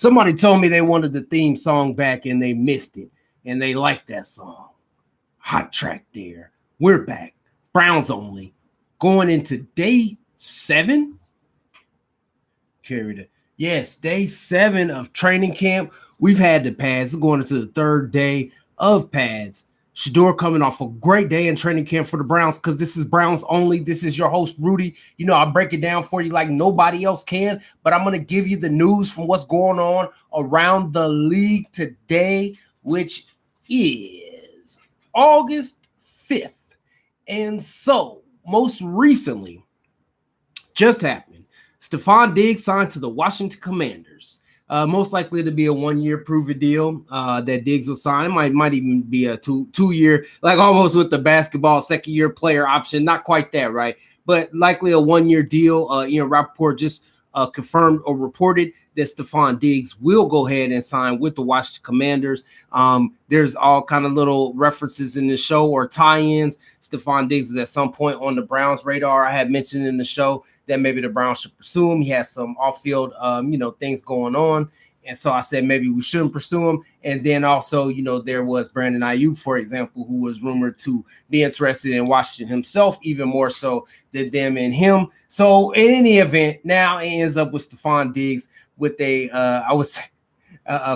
Somebody told me they wanted the theme song back and they missed it, and they liked that song. Hot track there. We're back. Browns only. Going into day 7. Carried it. Yes, day 7 of training camp. We've had the pads. We're going into the 3rd day of pads. Shador coming off a great day in training camp for the Browns because this is Browns only. This is your host, Rudy. You know, I'll break it down for you like nobody else can, but I'm going to give you the news from what's going on around the league today, which is August 5th. And so, most recently, just happened, Stephon Diggs signed to the Washington Commanders. Most likely to be a 1-year prove-it deal that Diggs will sign. Might even be a two-year, like almost with the basketball second-year player option. Not quite that, right? But likely a 1-year deal. Ian Rappaport just confirmed or reported that Stephon Diggs will go ahead and sign with the Washington Commanders. There's all kind of little references in the show or tie-ins. Stephon Diggs was at some point on the Browns' radar. I had mentioned in the show that maybe the Browns should pursue him. He has some off-field, things going on. And so I said maybe we shouldn't pursue him. And then also, there was Brandon Ayuk, for example, who was rumored to be interested in Washington himself, even more so than them and him. So in any event, now it ends up with Stephon Diggs with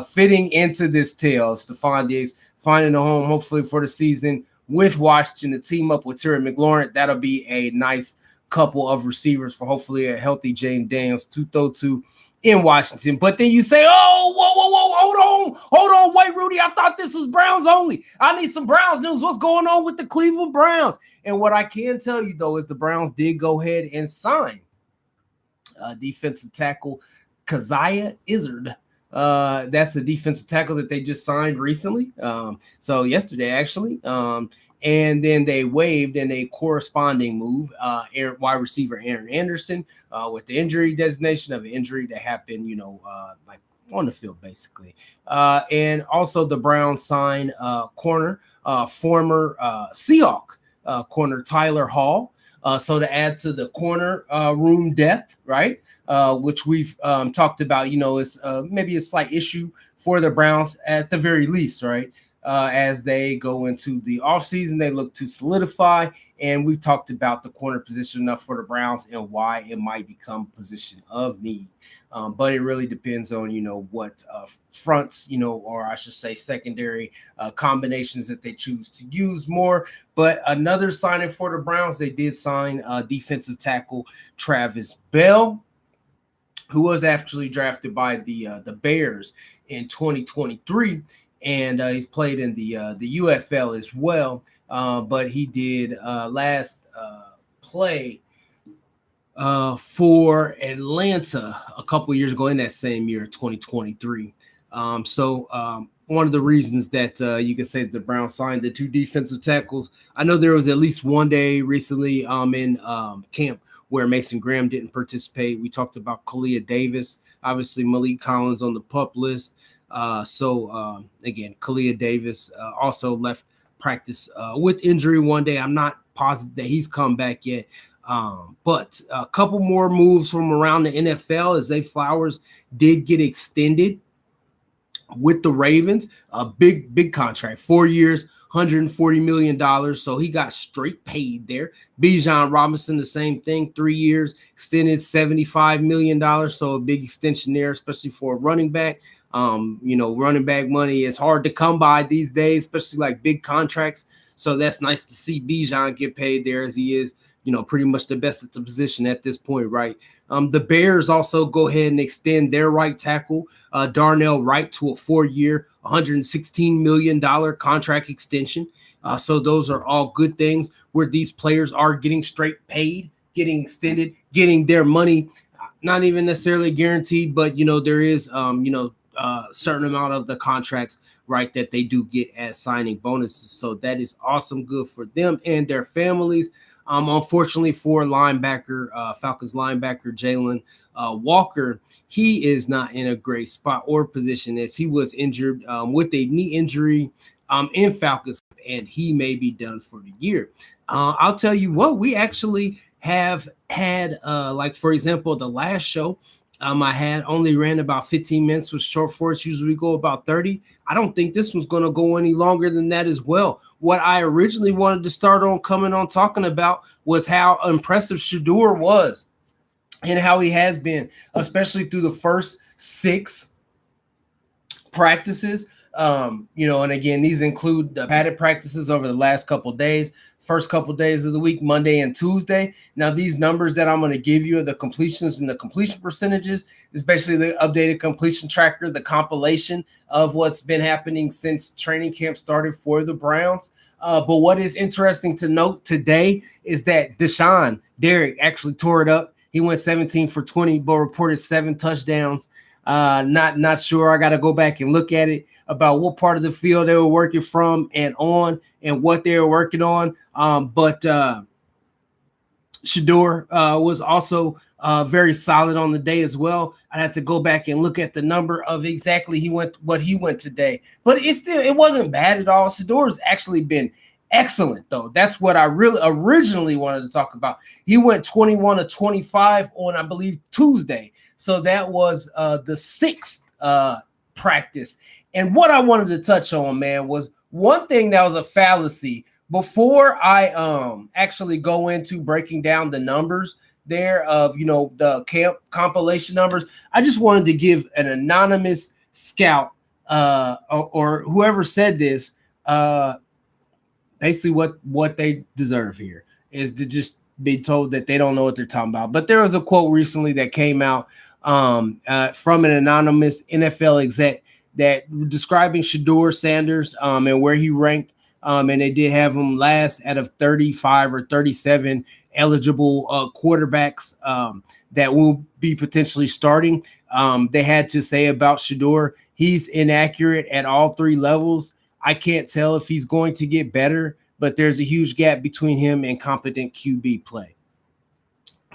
fitting into this tale of Stephon Diggs finding a home, hopefully for the season with Washington to team up with Terry McLaurin. That'll be a nice couple of receivers for hopefully a healthy James Daniels to throw to in Washington. But then you say, oh, whoa, hold on, wait, Rudy, I thought this was Browns only. I need some Browns news. What's going on with the Cleveland Browns? And what I can tell you, though, is the Browns did go ahead and sign defensive tackle Keziah Izzard. That's a defensive tackle that they just signed recently. So yesterday, actually. And then they waived in a corresponding move, wide receiver Aaron Anderson, with the injury designation of an injury that happened, like on the field, basically. And also the Browns signed corner, former Seahawk corner Tyler Hall. So to add to the corner room depth, right, which we've talked about, is maybe a slight issue for the Browns at the very least, right? As they go into the offseason, they look to solidify. And we've talked about the corner position enough for the Browns and why it might become a position of need. But it really depends on, what fronts, or I should say secondary combinations that they choose to use more. But another signing for the Browns, they did sign defensive tackle Travis Bell, who was actually drafted by the Bears in 2023. And he's played in the UFL as well. But he did last play for Atlanta a couple years ago in that same year, 2023. So one of the reasons that you can say that the Browns signed the 2 defensive tackles, I know there was at least one day recently in camp where Mason Graham didn't participate. We talked about Kalia Davis, obviously Malik Collins on the PUP list. Again, Kalia Davis also left practice with injury one day. I'm not positive that he's come back yet. But a couple more moves from around the NFL as Zay Flowers did get extended with the Ravens. A big contract, 4 years, $140 million. So he got straight paid there. Bijan Robinson, the same thing, 3 years, extended $75 million. So a big extension there, especially for a running back. Running back money is hard to come by these days, especially like big contracts. So that's nice to see Bijan get paid there as he is, pretty much the best at the position at this point, right? The Bears also go ahead and extend their right tackle, Darnell Wright, to a 4-year, $116 million contract extension. So those are all good things where these players are getting straight paid, getting extended, getting their money, not even necessarily guaranteed, but, there is, certain amount of the contracts, right, that they do get as signing bonuses. So that is awesome, good for them and their families. Unfortunately for Falcons linebacker Jalen Walker, he is not in a great spot or position as he was injured with a knee injury in Falcons, and he may be done for the year. I'll tell you what, we actually have had, for example, the last show, I had only ran about 15 minutes with short force. Usually we go about 30. I don't think this one's going to go any longer than that as well. What I originally wanted to start on coming on talking about was how impressive Shador was and how he has been, especially through the first 6 practices. And again, these include the padded practices over the last couple of days, first couple of days of the week, Monday and Tuesday. Now, these numbers that I'm going to give you are the completions and the completion percentages. Is basically the updated completion tracker, the compilation of what's been happening since training camp started for the Browns. But what is interesting to note today is that Deshaun Derrick actually tore it up. He went 17 for 20, but reported 7 touchdowns. Not sure. I got to go back and look at it about what part of the field they were working from and on and what they were working on. But Shador was also very solid on the day as well. I had to go back and look at the number of exactly what he went today, but it wasn't bad at all. Shador's actually been excellent though. That's what I really originally wanted to talk about. He went 21 of 25 on, I believe, Tuesday. So that was the 6th practice. And what I wanted to touch on, man, was one thing that was a fallacy. Before I actually go into breaking down the numbers there of, the camp compilation numbers, I just wanted to give an anonymous scout or whoever said this basically what they deserve here is to just be told that they don't know what they're talking about. But there was a quote recently that came out from an anonymous NFL exec that describing Shador Sanders and where he ranked. And they did have him last out of 35 or 37 eligible quarterbacks that will be potentially starting. They had to say about Shador, he's inaccurate at all 3 levels. I can't tell if he's going to get better, but there's a huge gap between him and competent QB play.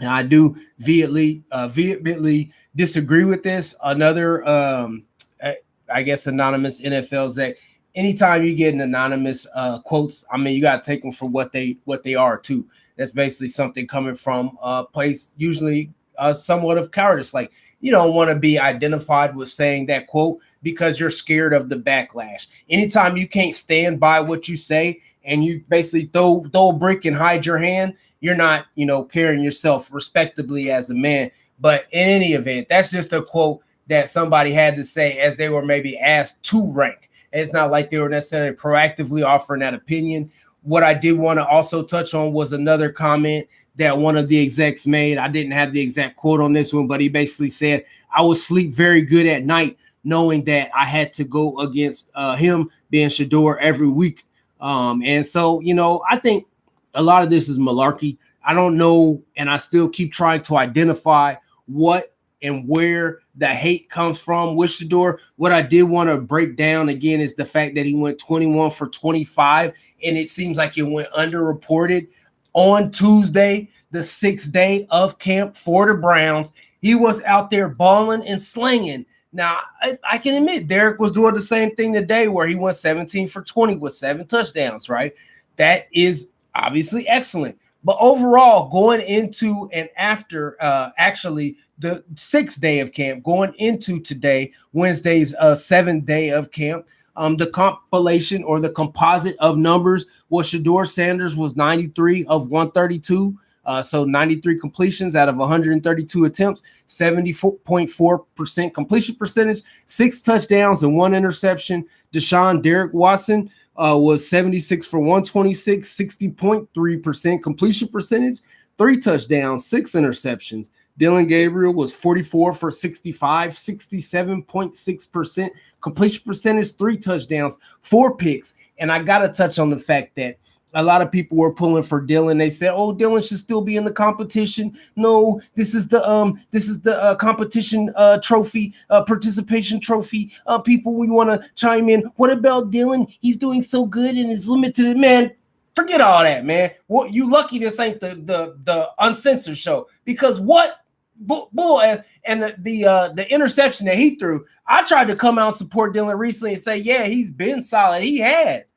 Now, I do vehemently disagree with this. Another, I guess, anonymous NFL exec. Anytime you get an anonymous quotes, I mean, you got to take them for what they are too. That's basically something coming from a place usually somewhat of cowardice. Like, you don't want to be identified with saying that quote because you're scared of the backlash. Anytime you can't stand by what you say and you basically throw a brick and hide your hand, you're not, carrying yourself respectably as a man. But in any event, that's just a quote that somebody had to say as they were maybe asked to rank. It's not like they were necessarily proactively offering that opinion. What I did want to also touch on was another comment that one of the execs made. I didn't have the exact quote on this one, but he basically said, I would sleep very good at night knowing that I had to go against him being Shador every week. And so, I think a lot of this is malarkey. I don't know, and I still keep trying to identify what and where the hate comes from with Shador. What I did want to break down again is the fact that he went 21 for 25, and it seems like it went underreported. On Tuesday, the 6th day of camp for the Browns, he was out there balling and slinging. Now, I can admit Derek was doing the same thing today where he went 17 for 20 with 7 touchdowns, right? That is obviously excellent. But overall, going into and after actually the 6th day of camp, going into today, Wednesday's 7th day of camp, the compilation or the composite of numbers was Shador Sanders was 93 of 132. So 93 completions out of 132 attempts, 74.4% completion percentage, 6 touchdowns and 1 interception. Deshaun Derrick Watson was 76 for 126, 60.3% completion percentage, 3 touchdowns, 6 interceptions. Dylan Gabriel was 44 for 65, 67.6% completion percentage, 3 touchdowns, 4 picks. And I got to touch on the fact that a lot of people were pulling for Dylan. They said, "Oh, Dylan should still be in the competition." No, this is the competition trophy, participation trophy. People, we want to chime in. What about Dylan? He's doing so good and is limited. Man, forget all that, man. Well, you lucky this ain't the uncensored show, because what bull ass and the interception that he threw. I tried to come out and support Dylan recently and say, yeah, he's been solid. He has.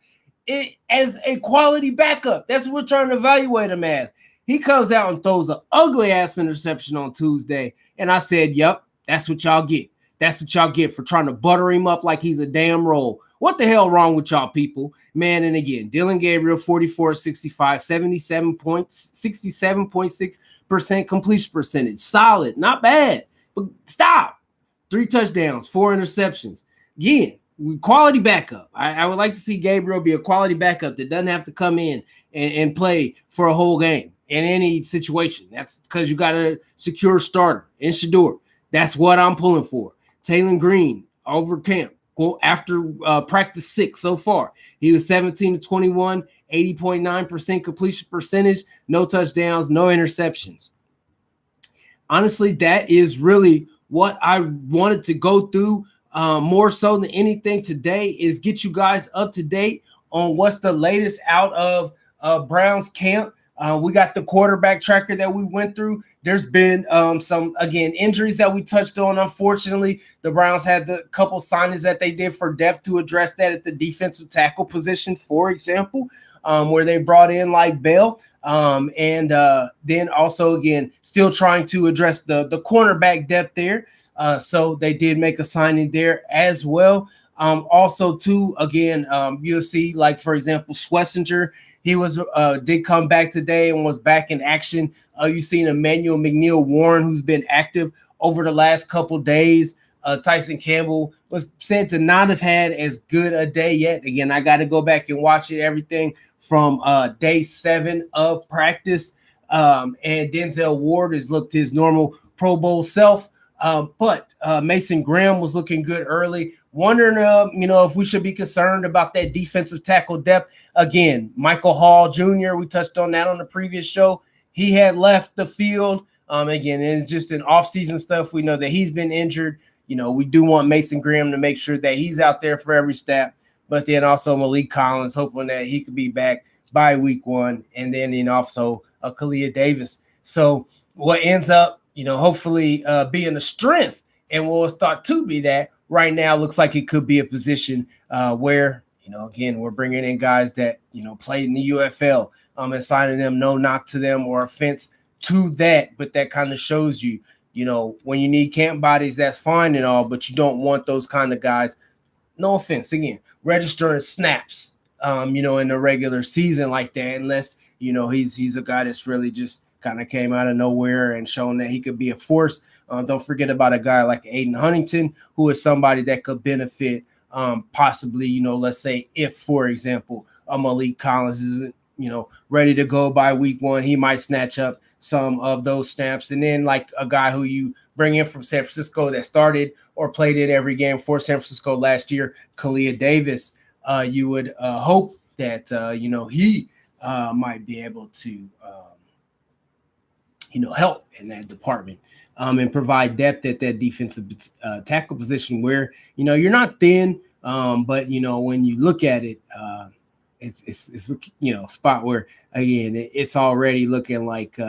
It as a quality backup. That's what we're trying to evaluate him as. He comes out and throws an ugly ass interception on Tuesday. And I said, yep, That's what y'all get. That's what y'all get for trying to butter him up like he's a damn roll. What the hell wrong with y'all people? Man, and again, Dylan Gabriel, 44-65, 77 points, 67.6% completion percentage. Solid, not bad. But stop. 3 touchdowns, 4 interceptions. Again, quality backup. I would like to see Gabriel be a quality backup that doesn't have to come in and play for a whole game in any situation. That's because you got a secure starter in Shador. That's what I'm pulling for. Taylor Green over camp. Go after practice 6 so far. He was 17-21, 80.9% completion percentage, no touchdowns, no interceptions. Honestly, that is really what I wanted to go through more so than anything today is get you guys up to date on what's the latest out of Browns camp. We got the quarterback tracker that we went through. There's been some, again, injuries that we touched on. Unfortunately, the Browns had the couple signings that they did for depth to address that at the defensive tackle position, for example, where they brought in like Bell. And then also, again, still trying to address the cornerback depth there. So they did make a signing there as well. Also, too, again, you'll see, like, for example, Schlesinger. He was did come back today and was back in action. You've seen Emmanuel McNeil-Warren, who's been active over the last couple days. Tyson Campbell was said to not have had as good a day yet. Again, I got to go back and watch it. Everything from day 7 of practice. And Denzel Ward has looked his normal Pro Bowl self. But Mason Graham was looking good early. Wondering, if we should be concerned about that defensive tackle depth. Again, Michael Hall Jr., we touched on that on the previous show. He had left the field. Again, it's just an offseason stuff. We know that he's been injured. We do want Mason Graham to make sure that he's out there for every snap. But then also Malik Collins, hoping that he could be back by week 1. And then also Kalia Davis. So what ends up, hopefully being a strength and will start to be that right now looks like it could be a position where, again, we're bringing in guys that, played in the UFL and signing them, no knock to them or offense to that. But that kind of shows you, when you need camp bodies, that's fine and all, but you don't want those kind of guys, no offense, again, registering snaps, in the regular season like that, unless, he's a guy that's really just kind of came out of nowhere and shown that he could be a force. Don't forget about a guy like Aiden Huntington, who is somebody that could benefit possibly, let's say if, for example, Malik Collins isn't, ready to go by week 1, he might snatch up some of those snaps. And then like a guy who you bring in from San Francisco that started or played in every game for San Francisco last year, Kalia Davis, you would hope that, he might be able to, help in that department and provide depth at that defensive tackle position where, you're not thin, but, when you look at it, it's a spot where, again, it's already looking like,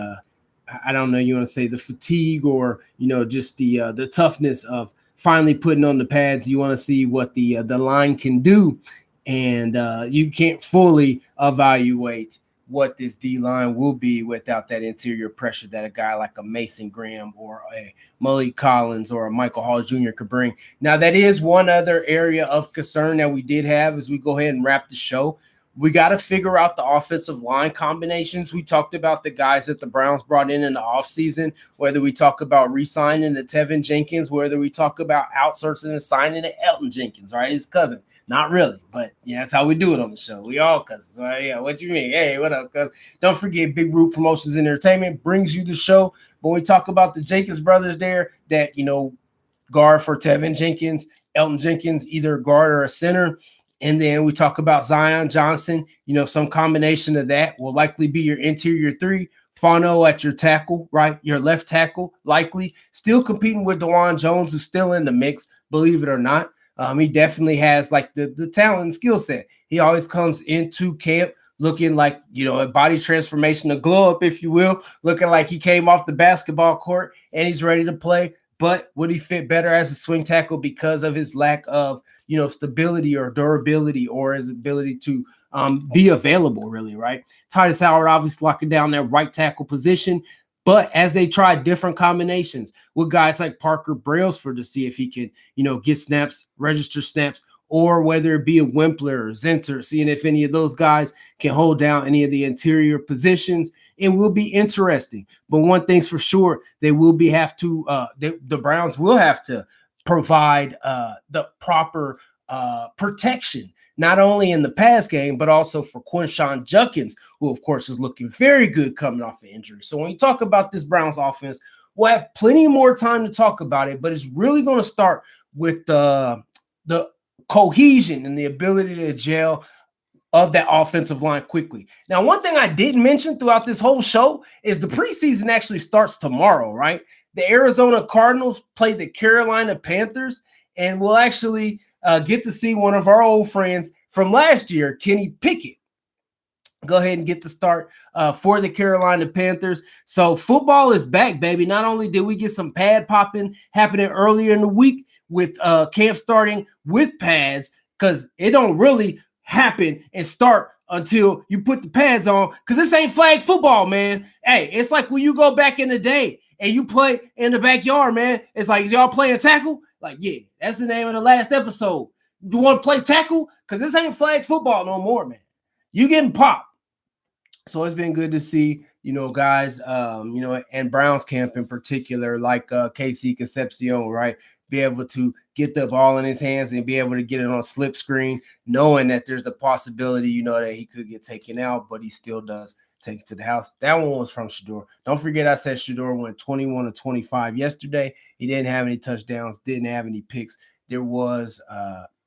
I don't know, you want to say the fatigue or, just the toughness of finally putting on the pads. You want to see what the line can do. And you can't fully evaluate what this D-line will be without that interior pressure that a guy like a Mason Graham or a Malik Collins or a Michael Hall Jr. could bring. Now, that is one other area of concern that we did have as we go ahead and wrap the show. We got to figure out the offensive line combinations. We talked about the guys that the Browns brought in the offseason, whether we talk about re-signing the Tevin Jenkins, whether we talk about outsourcing and signing the Elton Jenkins, right? His cousin. Not really, but yeah, that's how we do it on the show. We all cousins, right? Yeah, what you mean? Hey, what up, cuz? Don't forget, Big Root Promotions and Entertainment brings you the show. When we talk about the Jenkins brothers there, that, guard for Tevin Jenkins, Elton Jenkins, either guard or a center. And then we talk about Zion Johnson, some combination of that will likely be your interior 3. Fano at your tackle, right? Your left tackle, likely. Still competing with DeJuan Jones, who's still in the mix, believe it or not. He definitely has like the talent and skill set. He always comes into camp looking like, a body transformation, a glow up, if you will, looking like he came off the basketball court and he's ready to play. But would he fit better as a swing tackle because of his lack of, stability or durability or his ability to be available, really, right? Titus Howard obviously locking down that right tackle position. But as they try different combinations with guys like Parker Brailsford to see if he can, get snaps, register snaps, or whether it be a Wimpler or Zenter, seeing if any of those guys can hold down any of the interior positions, it will be interesting. But one thing's for sure, they will be have to the Browns will have to provide the proper protection, not only in the pass game, but also for Quinshon Judkins, who, of course, is looking very good coming off of injury. So when you talk about this Browns offense, we'll have plenty more time to talk about it, but it's really going to start with the cohesion and the ability to gel of that offensive line quickly. Now, one thing I didn't mention throughout this whole show is the preseason actually starts tomorrow, right? The Arizona Cardinals play the Carolina Panthers, and we'll actually get to see one of our old friends from last year, Kenny Pickett, go ahead and get the start for the Carolina Panthers. So football is back, baby. Not only did we get some pad popping happening earlier in the week with camp starting with pads, because it don't really happen and start until you put the pads on, because this ain't flag football, man. Hey, it's like when you go back in the day and you play in the backyard, man. It's like, is y'all playing tackle? Like, yeah, that's the name of the last episode. You want to play tackle? Because this ain't flag football no more, man. You getting popped. So it's been good to see, guys, and Browns camp in particular, like Casey Concepcion, right? Be able to get the ball in his hands and be able to get it on slip screen, knowing that there's the possibility, that he could get taken out, but he still does take it to the house. That one was from Shedeur. Don't forget I said Shedeur went 21 of 25 yesterday. He didn't have any touchdowns, didn't have any picks. There was,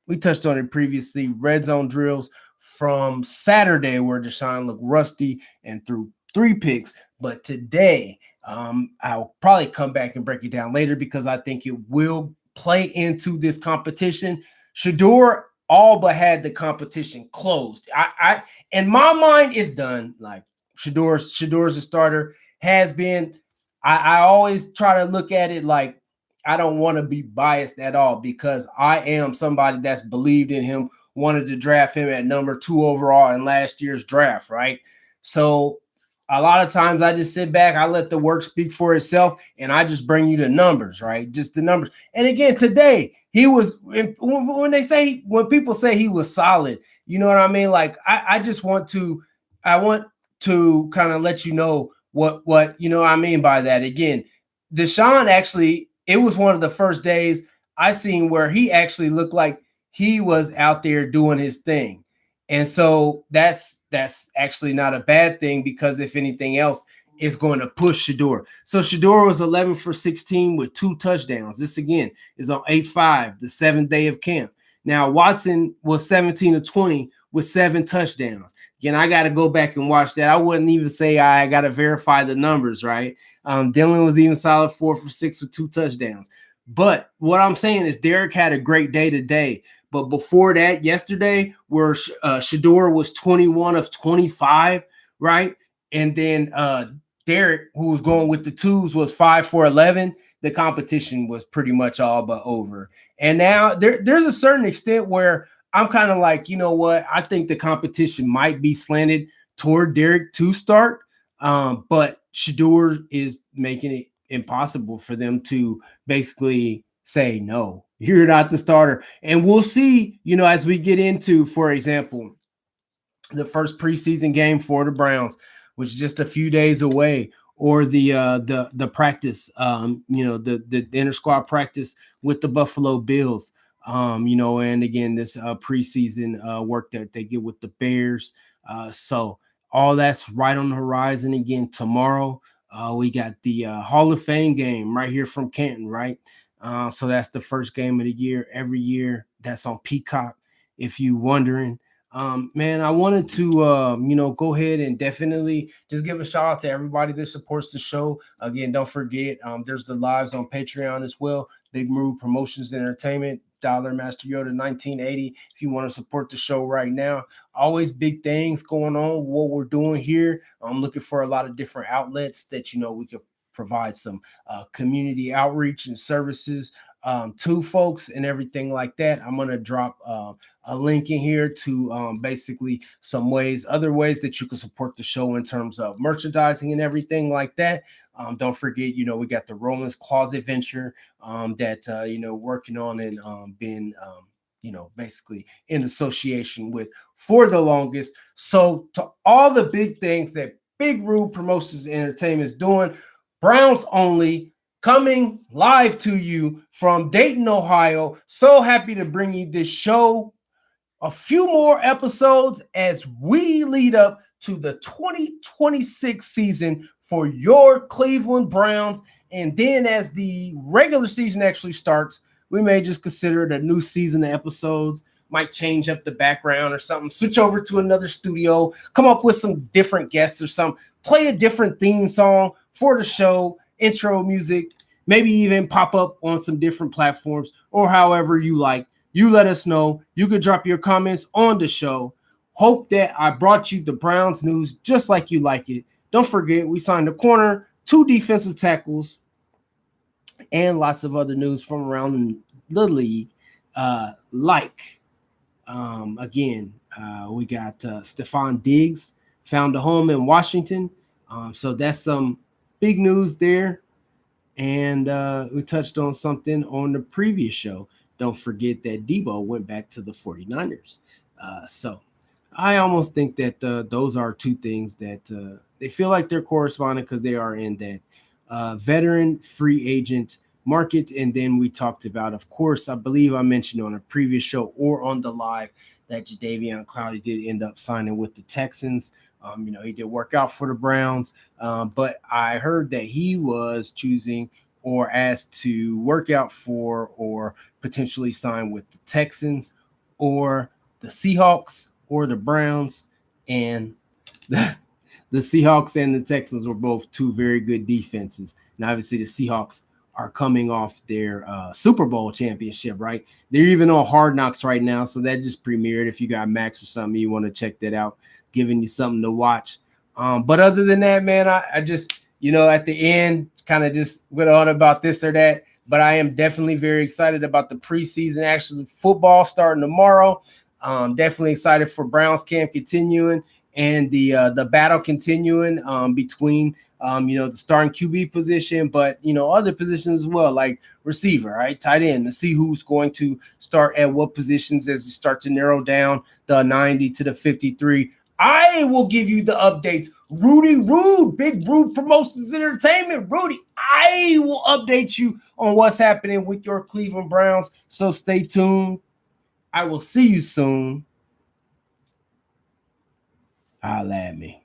we touched on it previously, red zone drills from Saturday where Deshaun looked rusty and threw 3 picks. But today, I'll probably come back and break it down later because I think it will play into this competition. Shedeur all but had the competition closed. I in my mind, it's done. Like Shedor's a starter, has been. I always try to look at it like I don't want to be biased at all because I am somebody that's believed in him, wanted to draft him at number 2 overall in last year's draft, right? So a lot of times I just sit back, I let the work speak for itself, and I just bring you the numbers, right? Just the numbers. And again, today he was when people say he was solid, you know what I mean? Like I want to kind of let you know what I mean by that. Again, Deshaun actually, it was one of the first days I seen where he actually looked like he was out there doing his thing. And so that's actually not a bad thing because if anything else, it's going to push Shedeur. So Shedeur was 11 for 16 with 2 touchdowns. This again is on 8-5, the 7th day of camp. Now Watson was 17 of 20 with 7 touchdowns. Again, I got to go back and watch that. I wouldn't even say I got to verify the numbers, right? Dylan was even solid 4 for 6 with 2 touchdowns. But what I'm saying is Derek had a great day today. But before that, yesterday, where Shedeur was 21 of 25, right? And then Derek, who was going with the 2s, was 5 for 11. The competition was pretty much all but over. And now there's a certain extent where I'm kind of like, you know what? I think the competition might be slanted toward Derek to start. But Shedeur is making it impossible for them to basically say, no, you're not the starter. And we'll see, as we get into, for example, the first preseason game for the Browns, which is just a few days away, or the practice, the inter-squad practice with the Buffalo Bills, and again, this preseason work that they get with the Bears. So all that's right on the horizon again tomorrow. We got the Hall of Fame game right here from Canton, right? So that's the first game of the year every year. That's on Peacock, if you wondering. Man, I wanted to, go ahead and definitely just give a shout out to everybody that supports the show. Again, don't forget, there's the lives on Patreon as well. Big Move Promotions and Entertainment, Dollar Master Yoda 1980. If you want to support the show right now, always big things going on. What we're doing here, I'm looking for a lot of different outlets that we could provide some community outreach and services to folks and everything like that. I'm gonna drop a link in here to basically some other ways that you can support the show in terms of merchandising and everything like that. Don't forget, we got the Roland's Closet venture that working on and been basically in association with for the longest. So to all the big things that Big Rude Promotions and Entertainment is doing, Browns only, coming live to you from Dayton, Ohio. So happy to bring you this show. A few more episodes as we lead up to the 2026 season for your Cleveland Browns. And then as the regular season actually starts, we may just consider it a new season of episodes, might change up the background or something, switch over to another studio, come up with some different guests or something, play a different theme song for the show, intro music, maybe even pop up on some different platforms or however you like. You let us know. You could drop your comments on the show. Hope that I brought you the Browns news just like you like it. Don't forget, we signed a corner, 2 defensive tackles, and lots of other news from around the league. We got Stephon Diggs found a home in Washington. So that's some big news there. And we touched on something on the previous show. Don't forget that Debo went back to the 49ers. So I almost think that those are 2 things that they feel like they're corresponding because they are in that veteran free agent market. And then we talked about, of course, I believe I mentioned on a previous show or on the live that Jadeveon Clowney did end up signing with the Texans. He did work out for the Browns, but I heard that he was choosing or asked to work out for or potentially sign with the Texans or the Seahawks or the Browns. And the Seahawks and the Texans were both 2 very good defenses. And obviously the Seahawks are coming off their Super Bowl championship, right? They're even on Hard Knocks right now, so that just premiered. If you got Max or something, you want to check that out, giving you something to watch. But other than that, man, I just, at the end, kind of just went on about this or that. But I am definitely very excited about the preseason, actually football starting tomorrow. Definitely excited for Browns camp continuing and the battle continuing between the starting QB position, but other positions as well, like receiver, right, tight end, to see who's going to start at what positions as you start to narrow down the 90 to the 53. I will give you the updates. Rudy, Big Rude Promotions Entertainment, Rudy. I will update you on what's happening with your Cleveland Browns. So stay tuned. I will see you soon. Holla at me.